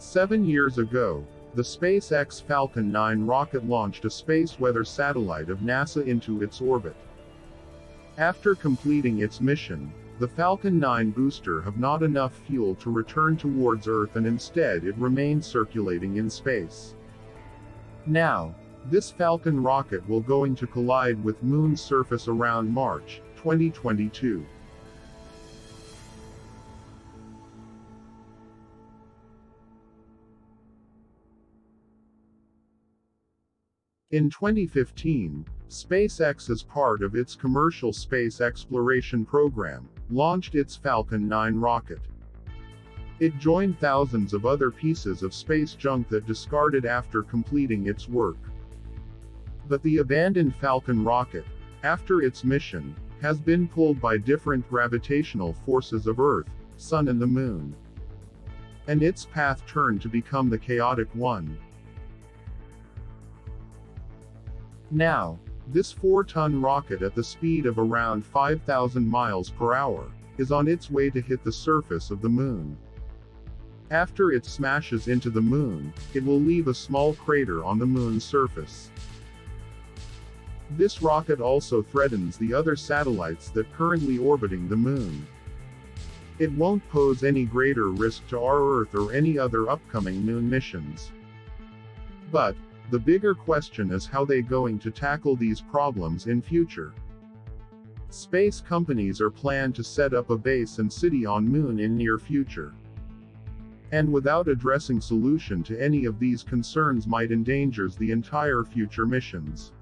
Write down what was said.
7 years ago, the SpaceX Falcon 9 rocket launched a space weather satellite of NASA into its orbit. After completing its mission, the Falcon 9 booster had not enough fuel to return towards Earth, and instead it remained circulating in space. Now, this Falcon rocket will going to collide with Moon's surface around March 2022. In 2015, SpaceX, as part of its commercial space exploration program, launched its Falcon 9 rocket. It joined thousands of other pieces of space junk that discarded after completing its work. But the abandoned Falcon rocket, after its mission, has been pulled by different gravitational forces of Earth, Sun and the Moon. And its path turned to become the chaotic one. Now, this 4-ton rocket at the speed of around 5,000 miles per hour, is on its way to hit the surface of the Moon. After it smashes into the Moon, it will leave a small crater on the Moon's surface. This rocket also threatens the other satellites that currently orbiting the Moon. It won't pose any greater risk to our Earth or any other upcoming Moon missions. But the bigger question is how they going to tackle these problems in future. Space companies are planned to set up a base and city on Moon in near future. And without addressing solution to any of these concerns might endanger the entire future missions.